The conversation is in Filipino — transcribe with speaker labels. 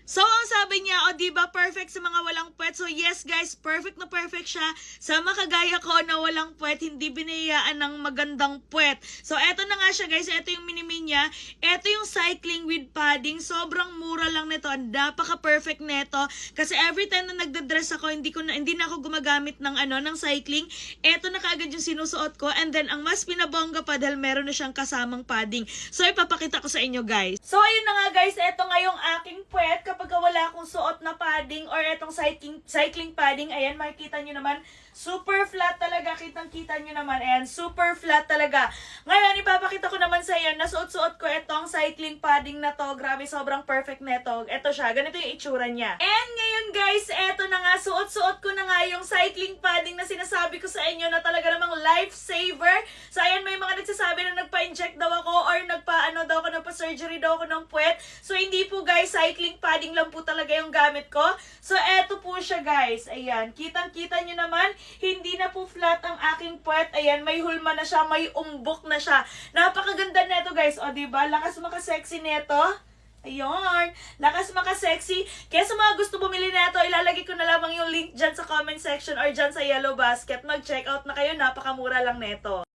Speaker 1: So, ang sabi niya, o diba, perfect sa mga walang puwet. So, yes guys, perfect na perfect siya sa makagaya ko na walang puwet, hindi binayaan ng magandang puwet. So, eto na nga siya guys, eto yung mini niya. Eto yung cycling with padding. Sobrang mura lang nito. Napaka-perfect nito. Kasi every time na nagda-dress ako, hindi na ako gumagamit ng ng cycling. Eto na kaagad yung sinusuot ko. And then, ang mas pinabongga pa dahil meron na siyang kasamang padding. So, ipapakita ko sa inyo guys. So, ayun na nga guys, eto nga yung aking puwet. Kapag wala akong suot na padding or etong cycling padding, ayan, makikita nyo naman, super flat talaga, kitang-kita nyo naman, ayan, super flat talaga. Ngayon, ipapakita ko naman sa iyo, nasuot-suot ko itong cycling padding na to, grabe, sobrang perfect neto. Ito siya, ganito yung itsura niya. And ngayon guys, eto na nga, suot-suot ko na nga yung cycling padding na sinasabi ko sa inyo na talaga namang lifesaver. So ayan, may mga nagsasabi na nagpa-inject daw ako or nagpa-surgery daw ako ng puwet. So hindi po guys, cycling padding lang po talaga yung gamit ko. So eto po siya guys, ayan, kitang-kita nyo naman, hindi na po flat ang aking puwet. Ayan, may hulma na siya, may umbok na siya. Napakaganda neto guys, o diba, lakas maka-sexy neto. Ayun, lakas maka-sexy. Kaya sa mga gusto bumili nito, ilalagay ko na lamang yung link dyan sa comment section or dyan sa yellow basket. Mag-check out na kayo, napakamura lang neto.